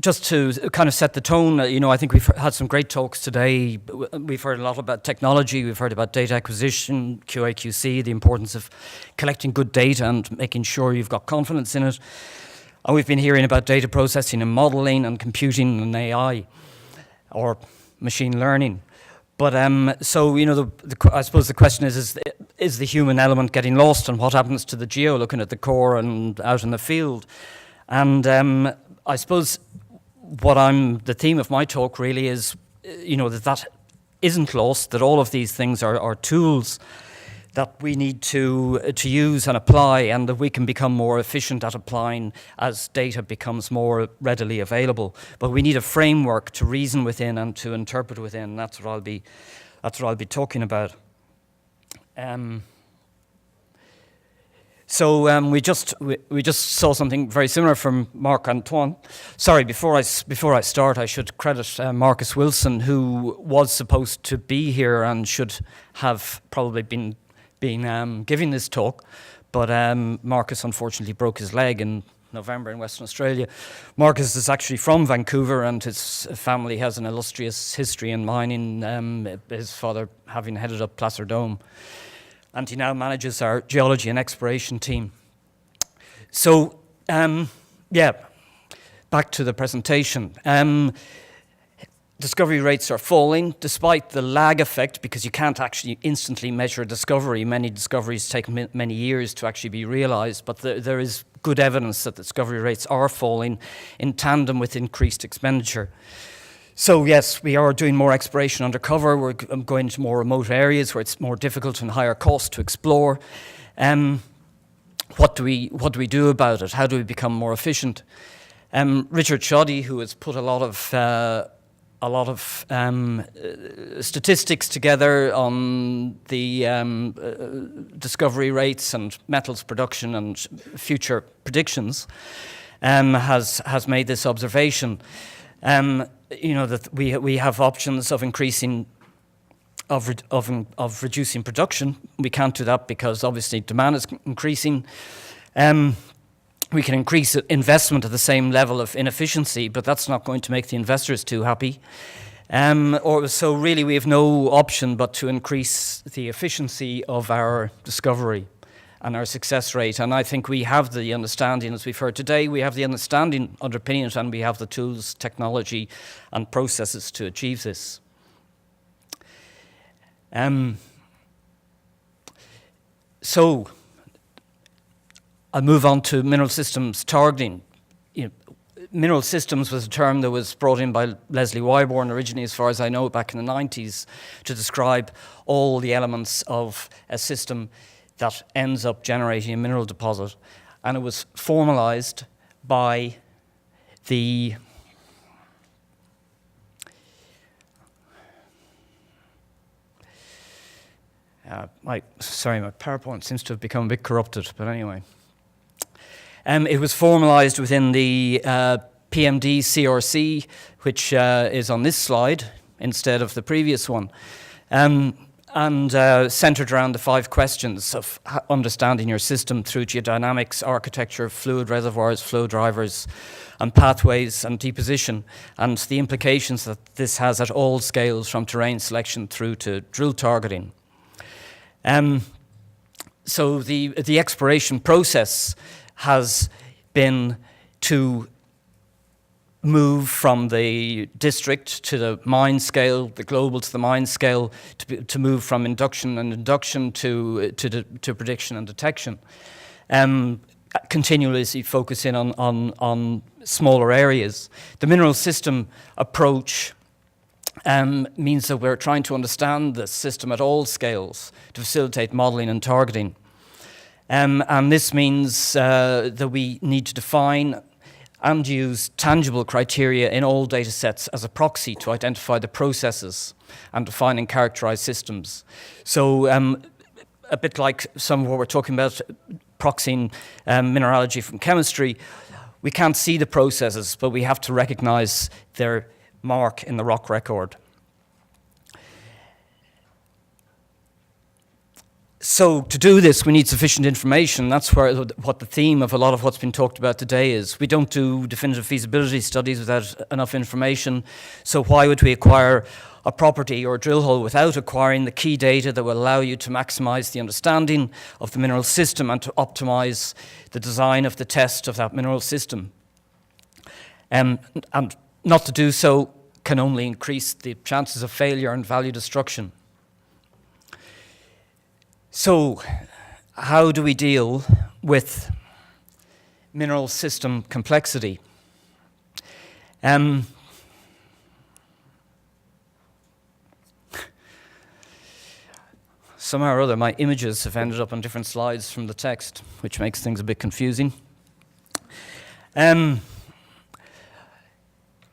just to kind of set the tone, I think we've had some great talks today. We've heard a lot about technology, we've heard about data acquisition, QA/QC, the importance of collecting good data and making sure you've got confidence in it. And we've been hearing about data processing and modeling and computing and AI, or machine learning. But so, I suppose the question is the human element getting lost, and what happens to the geo, looking at the core and out in the field? And I suppose the theme of my talk really is, that isn't lost, that all of these things are tools that we need to use and apply, and that we can become more efficient at applying as data becomes more readily available. But we need a framework to reason within and to interpret within. That's what I'll be talking about. So we just saw something very similar from Marc-Antoine. Sorry, before I start, I should credit Marcus Wilson, who was supposed to be here and should have probably been giving this talk, but Marcus unfortunately broke his leg in November in Western Australia. Marcus is actually from Vancouver, and his family has an illustrious history in mining, his father having headed up Placer Dome. And he now manages our geology and exploration team. So, back to the presentation. Discovery rates are falling despite the lag effect, because you can't actually instantly measure a discovery. Many discoveries take many years to actually be realized, but there is good evidence that discovery rates are falling in tandem with increased expenditure. So yes, we are doing more exploration undercover. We're going to more remote areas where it's more difficult and higher cost to explore. What do we do about it? How do we become more efficient? Richard Shoddy, who has put a lot of statistics together on the discovery rates and metals production and future predictions, has made this observation. That we have options of increasing, of reducing production. We can't do that because obviously demand is increasing. We can increase investment at the same level of inefficiency, but that's not going to make the investors too happy. So really we have no option but to increase the efficiency of our discovery and our success rate. And I think we have the understanding, as we've heard today, we have the understanding underpinning it, and we have the tools, technology, and processes to achieve this. So I'll move on to mineral systems targeting. Mineral systems was a term that was brought in by Leslie Wyborn originally, as far as I know, back in the 90s, to describe all the elements of a system that ends up generating a mineral deposit. And it was formalized by the my PowerPoint seems to have become a bit corrupted, but anyway. It was formalized within the PMD CRC, which is on this slide instead of the previous one. And centered around the 5 questions of understanding your system through geodynamics, architecture, fluid reservoirs, flow drivers, and pathways and deposition, and the implications that this has at all scales, from terrain selection through to drill targeting. So the exploration process has been to move from the district to the mine scale, the global to the mine scale, to move from induction to prediction and detection. Continuously focusing on smaller areas. The mineral system approach means that we're trying to understand the system at all scales to facilitate modeling and targeting. And this means that we need to define and use tangible criteria in all data sets as a proxy to identify the processes and define and characterize systems. So a bit like some of what we're talking about, proxying mineralogy from chemistry, we can't see the processes, but we have to recognize their mark in the rock record. So to do this, we need sufficient information. That's what the theme of a lot of what's been talked about today is. We don't do definitive feasibility studies without enough information. So why would we acquire a property or a drill hole without acquiring the key data that will allow you to maximize the understanding of the mineral system and to optimize the design of the test of that mineral system? And not to do so can only increase the chances of failure and value destruction. So, how do we deal with mineral system complexity? Somehow or other, my images have ended up on different slides from the text, which makes things a bit confusing.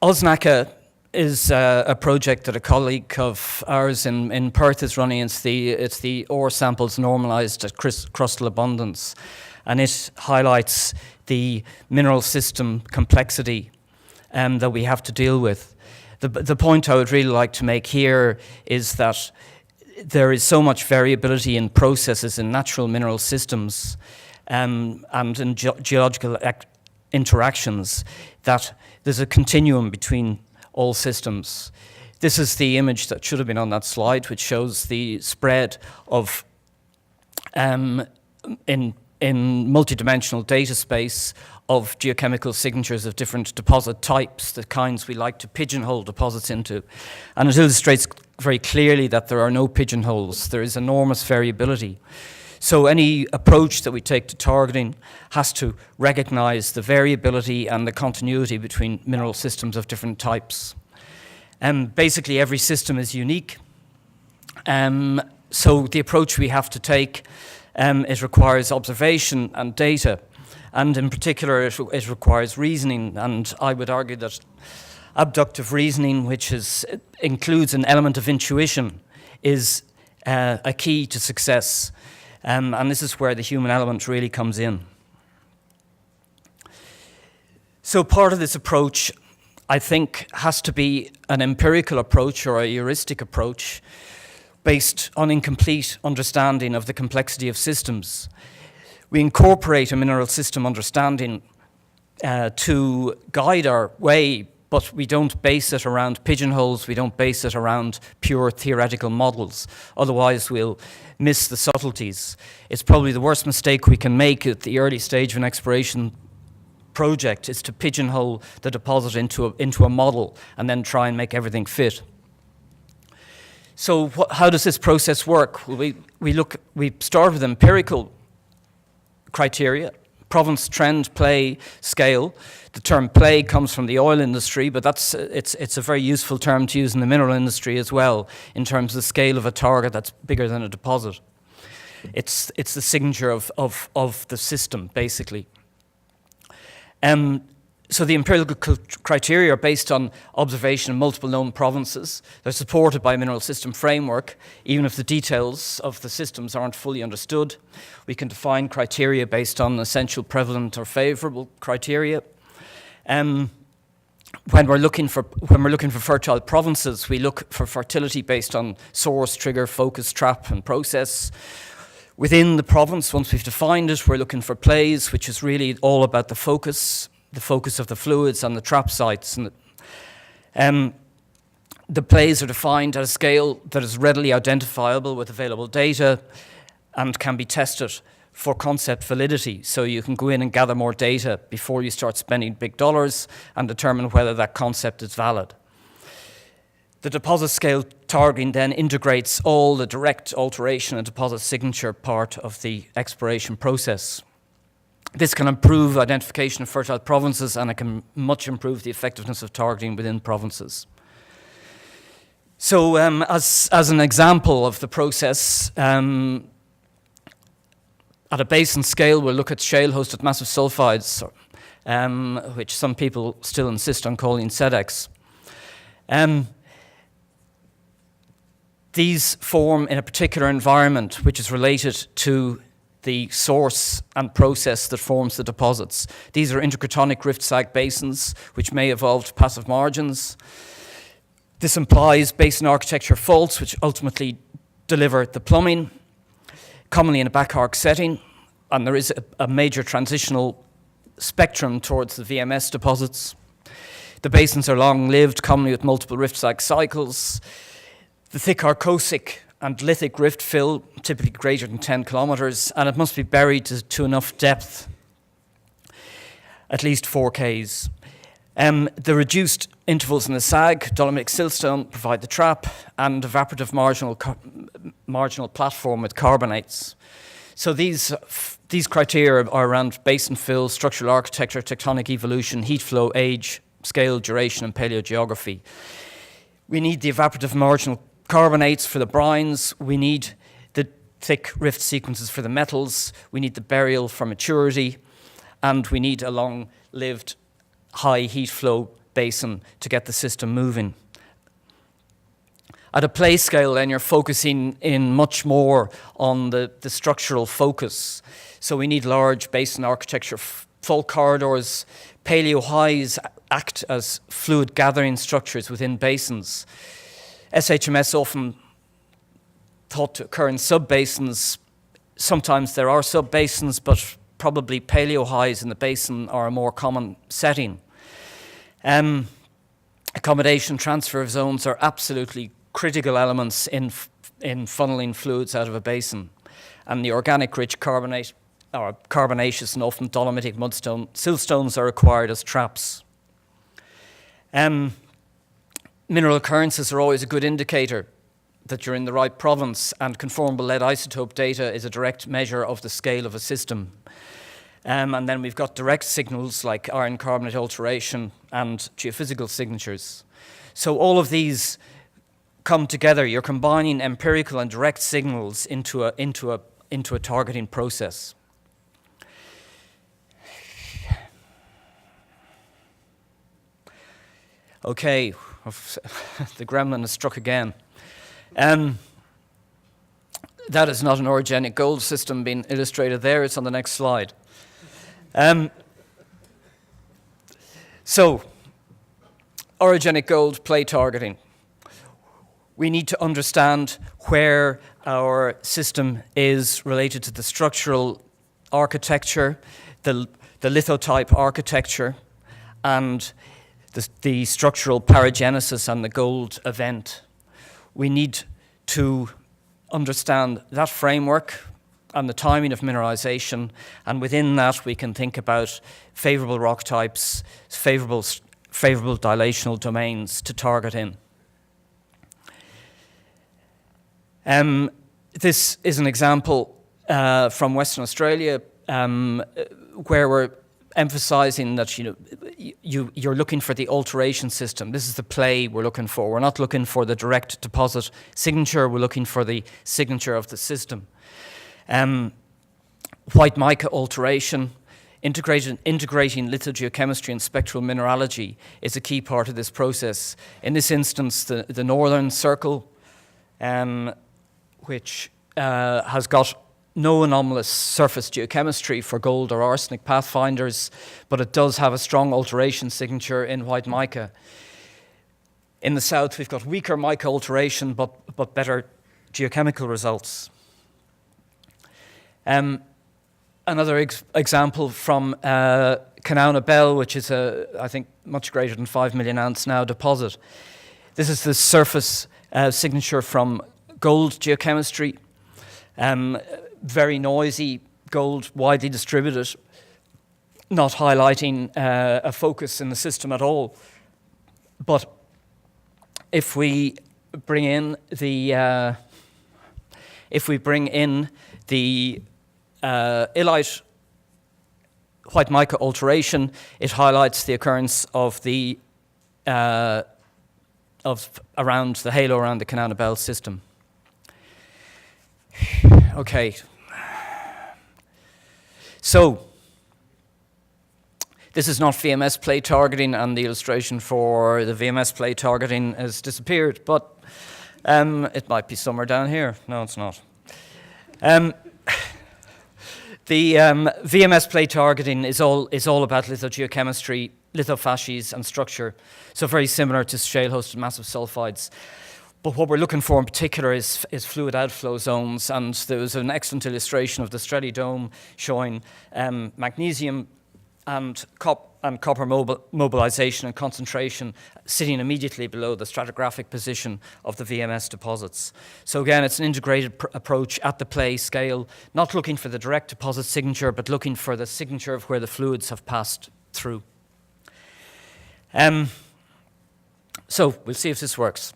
Osnaca is a project that a colleague of ours in Perth is running. It's the ore samples normalized at crustal abundance, and it highlights the mineral system complexity that we have to deal with. The point I would really like to make here is that there is so much variability in processes in natural mineral systems and in geological interactions that there's a continuum between all systems. This is the image that should have been on that slide, which shows the spread of in multidimensional data space of geochemical signatures of different deposit types, the kinds we like to pigeonhole deposits into. And it illustrates very clearly that there are no pigeonholes. There is enormous variability. So any approach that we take to targeting has to recognize the variability and the continuity between mineral systems of different types. Basically, every system is unique. So the approach we have to take, it requires observation and data. And in particular, it requires reasoning. And I would argue that abductive reasoning, which includes an element of intuition, is a key to success. And this is where the human element really comes in. So part of this approach, I think, has to be an empirical approach or a heuristic approach based on incomplete understanding of the complexity of systems. We incorporate a mineral system understanding to guide our way, but we don't base it around pigeonholes, we don't base it around pure theoretical models. Otherwise, we'll miss the subtleties. It's probably the worst mistake we can make at the early stage of an exploration project is to pigeonhole the deposit into a model and then try and make everything fit. So how does this process work? Well, we start with empirical criteria: province, trend, play, scale. The term play comes from the oil industry, but it's a very useful term to use in the mineral industry as well, in terms of the scale of a target that's bigger than a deposit. It's the signature of the system, basically. So the empirical criteria are based on observation of multiple known provinces. They're supported by a mineral system framework, even if the details of the systems aren't fully understood. We can define criteria based on essential, prevalent, or favorable criteria. When we're looking for fertile provinces, we look for fertility based on source, trigger, focus, trap, and process. Within the province, once we've defined it, we're looking for plays, which is really all about the focus of the fluids and the trap sites. And the plays are defined at a scale that is readily identifiable with available data and can be tested for concept validity. So you can go in and gather more data before you start spending big dollars and determine whether that concept is valid. The deposit scale targeting then integrates all the direct alteration and deposit signature part of the exploration process. This can improve identification of fertile provinces, and it can much improve the effectiveness of targeting within provinces. So as an example of the process, at a basin scale, we'll look at shale-hosted massive sulfides, which some people still insist on calling SEDEX. These form in a particular environment which is related to the source and process that forms the deposits. These are intercratonic rift-sag basins, which may evolve passive margins. This implies basin architecture faults, which ultimately deliver the plumbing. commonly in a back arc setting, and there is a major transitional spectrum towards the VMS deposits. The basins are long-lived, commonly with multiple rift-like cycles. The thick arcosic and lithic rift fill, typically greater than 10 kilometers, and it must be buried to enough depth, at least 4 Ks. The reduced intervals in the sag, dolomitic siltstone, provide the trap, and evaporative marginal platform with carbonates. So these criteria are around basin fill, structural architecture, tectonic evolution, heat flow, age, scale, duration, and paleogeography. We need the evaporative marginal carbonates for the brines. We need the thick rift sequences for the metals. We need the burial for maturity. And we need a long-lived high heat flow basin to get the system moving. At a play scale, then, you're focusing in much more on the structural focus. So we need large basin architecture, fault corridors. Paleo highs act as fluid gathering structures within basins. SHMS often thought to occur in sub-basins. Sometimes there are sub-basins, but probably paleo highs in the basin are a more common setting. Accommodation, transfer of zones are absolutely critical elements in funneling fluids out of a basin. And the organic rich carbonate, or carbonaceous and often dolomitic mudstone, siltstones are required as traps. Mineral occurrences are always a good indicator that you're in the right province, and conformable lead isotope data is a direct measure of the scale of a system. And then we've got direct signals like iron carbonate alteration and geophysical signatures. So all of these come together. You're combining empirical and direct signals into a targeting process. Okay, the gremlin has struck again. That is not an orogenic gold system being illustrated there. It's on the next slide. So, orogenic gold play targeting. We need to understand where our system is related to the structural architecture, the lithotype architecture, and the structural paragenesis and the gold event. We need to understand that framework and the timing of mineralization, and within that we can think about favorable rock types, favorable dilational domains to target in. This is an example from Western Australia where we're emphasizing that you're looking for the alteration system. This is the play we're looking for. We're not looking for the direct deposit signature. We're looking for the signature of the system. White mica alteration, integrating lithogeochemistry and spectral mineralogy is a key part of this process. In this instance, the northern circle, which has got no anomalous surface geochemistry for gold or arsenic pathfinders, but it does have a strong alteration signature in white mica. In the south, we've got weaker mica alteration, but better geochemical results. Another example from Kanowna Belle, which is I think, much greater than 5 million ounce now deposit. This is the surface signature from gold geochemistry. Very noisy gold, widely distributed, not highlighting a focus in the system at all. But if we bring in the illite white mica alteration, it highlights the occurrence of around the halo around the Kanowna Belle system. Okay. So this is not VMS play targeting, and the illustration for the VMS play targeting has disappeared, but it might be somewhere down here. No, it's not. The VMS play targeting is all about lithogeochemistry, lithophases, and structure. So very similar to shale-hosted massive sulfides. But what we're looking for in particular is fluid outflow zones, and there was an excellent illustration of the Strelly Dome showing magnesium and copper mobilization and concentration sitting immediately below the stratigraphic position of the VMS deposits. So again, it's an integrated approach at the play scale, not looking for the direct deposit signature, but looking for the signature of where the fluids have passed through. So we'll see if this works.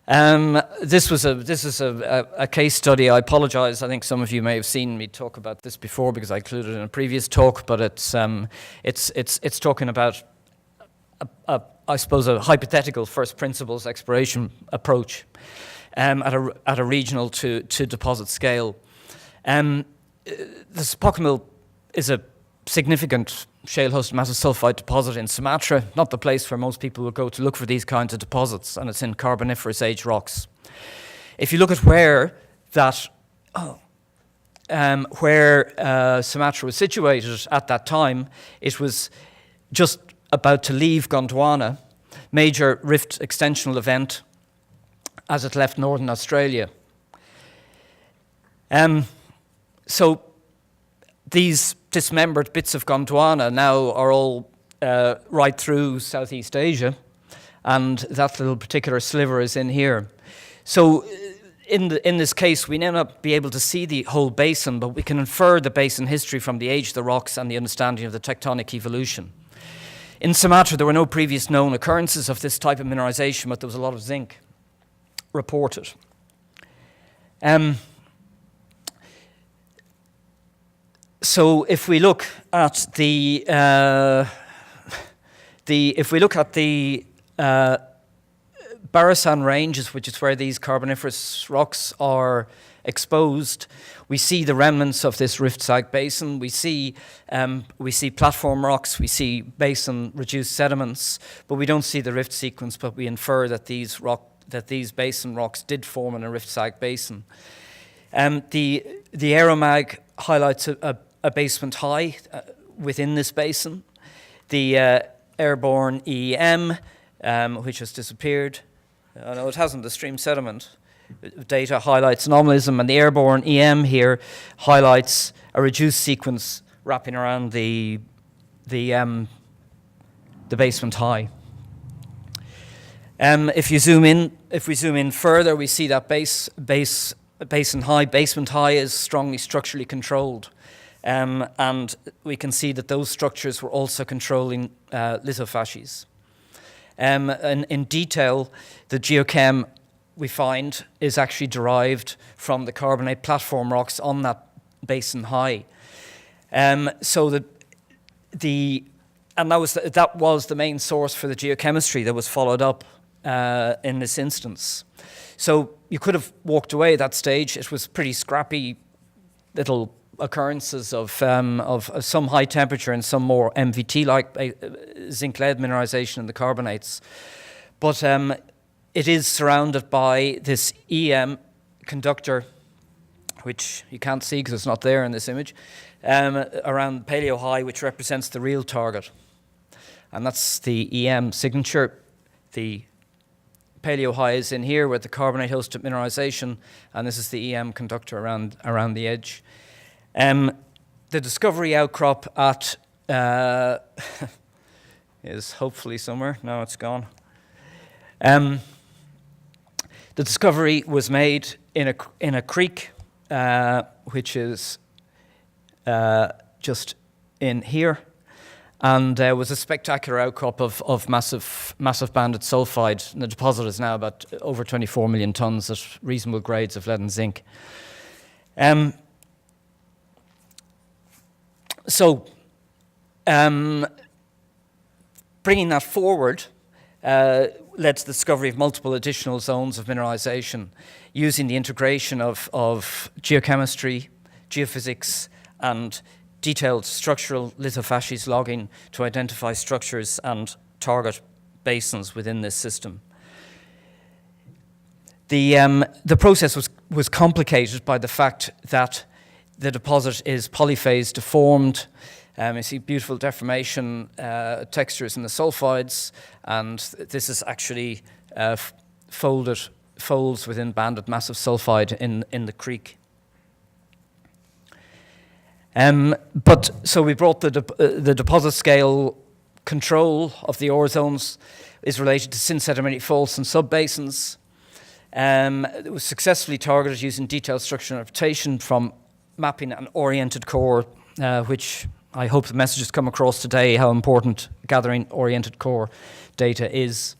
This is a case study. I apologize. I think some of you may have seen me talk about this before because I included it in a previous talk. But it's talking about I suppose a hypothetical first principles exploration approach at a regional to deposit scale. The Symposium is a significant shale-hosted massive sulfide deposit in Sumatra, not the place where most people would go to look for these kinds of deposits, and it's in Carboniferous age rocks. If you look at where Sumatra was situated at that time, it was just about to leave Gondwana, major rift extensional event, as it left northern Australia. So these dismembered bits of Gondwana now are all right through Southeast Asia, and that little particular sliver is in here. So in this case, we may not be able to see the whole basin, but we can infer the basin history from the age of the rocks and the understanding of the tectonic evolution. In Sumatra, there were no previous known occurrences of this type of mineralization, but there was a lot of zinc reported. So if we look at the Barisan ranges, which is where these Carboniferous rocks are exposed, we see the remnants of this rift sag basin. We see platform rocks, we see basin reduced sediments, but we don't see the rift sequence. But we infer that these basin rocks did form in a rift sag basin. The aeromag highlights a basement high within this basin. The airborne EM, which has disappeared. No, it hasn't. The stream sediment data highlights anomalism, and the airborne EM here highlights a reduced sequence wrapping around the basement high. If we zoom in further, we see that basement high is strongly structurally controlled. And we can see that those structures were also controlling lithophases. In detail, the geochem we find is actually derived from the carbonate platform rocks on that basin high. So that was the main source for the geochemistry that was followed up in this instance. So you could have walked away at that stage. It was pretty scrappy little occurrences of some high temperature and some more MVT-like zinc-lead mineralization in the carbonates. But it is surrounded by this EM conductor, which you can't see because it's not there in this image, around Patio High, which represents the real target. And that's the EM signature. The Patio High is in here with the carbonate-hosted mineralization, and this is the EM conductor around the edge. The discovery outcrop at is hopefully somewhere. No, it's gone. The discovery was made in a creek, which is just in here, and there was a spectacular outcrop of massive banded sulfide. And the deposit is now about over 24 million tons at reasonable grades of lead and zinc. So, bringing that forward led to the discovery of multiple additional zones of mineralization using the integration of geochemistry, geophysics, and detailed structural lithophases logging to identify structures and target basins within this system. The process was complicated by the fact that the deposit is polyphase deformed. You see beautiful deformation textures in the sulfides, and this is actually folded folds within banded massive sulfide in the creek. So we brought the deposit scale control of the ore zones is related to syn-sedimentary faults and subbasins. It was successfully targeted using detailed structural interpretation from mapping an oriented core, which I hope the message has come across today, how important gathering oriented core data is,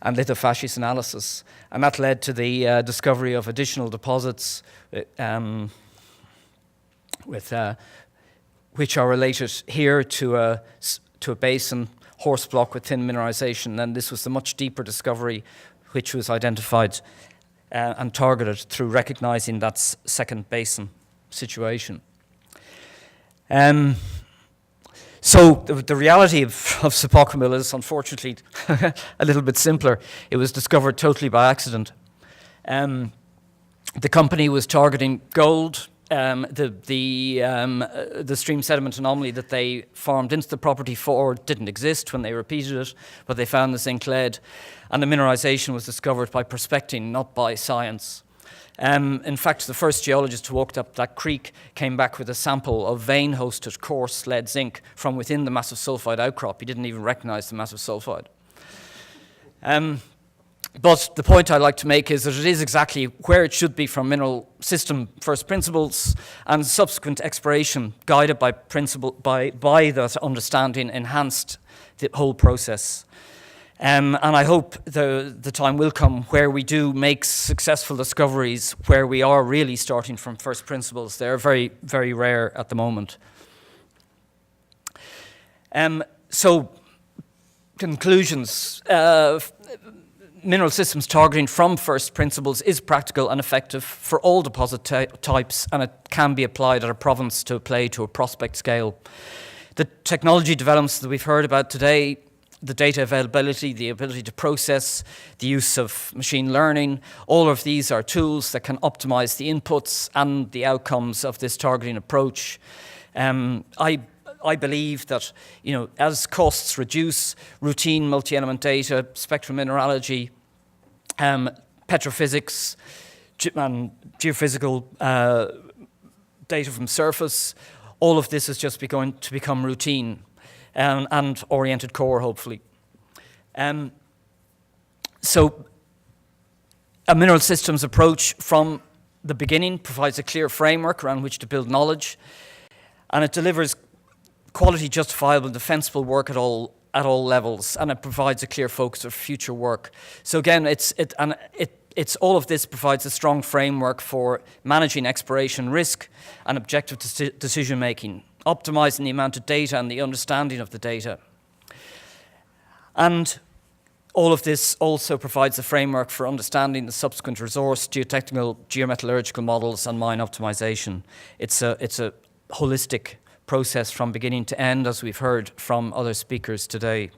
and lithofascious analysis. And that led to the discovery of additional deposits which are related here to a basin horse block with thin mineralization. And this was the much deeper discovery which was identified and targeted through recognizing that second basin situation. So the reality of Sipocamil is unfortunately a little bit simpler. It was discovered totally by accident. The company was targeting gold. The stream sediment anomaly that they farmed into the property for didn't exist when they repeated it, but they found the zinc lead, and the mineralization was discovered by prospecting, not by science. In fact, the first geologist who walked up that creek came back with a sample of vein-hosted coarse lead zinc from within the massive sulfide outcrop. He didn't even recognize the massive sulfide. But the point I'd like to make is that it is exactly where it should be from mineral system first principles, and subsequent exploration guided by that understanding enhanced the whole process. And I hope the time will come where we do make successful discoveries where we are really starting from first principles. They're very, very rare at the moment. So, conclusions. Mineral systems targeting from first principles is practical and effective for all deposit types, and it can be applied at a province to play to a prospect scale. The technology developments that we've heard about today, the data availability, the ability to process, the use of machine learning, all of these are tools that can optimize the inputs and the outcomes of this targeting approach. I believe that, as costs reduce, routine multi-element data, spectral mineralogy, petrophysics, and geophysical data from surface, all of this is just going to become routine and oriented core, hopefully. So a mineral systems approach from the beginning provides a clear framework around which to build knowledge, and it delivers quality, justifiable, defensible work at all levels, and it provides a clear focus of future work. So again, it's all of this provides a strong framework for managing exploration risk and objective decision making, optimizing the amount of data and the understanding of the data. And all of this also provides a framework for understanding the subsequent resource, geotechnical, geometallurgical models, and mine optimization. It's a holistic process from beginning to end, as we've heard from other speakers today.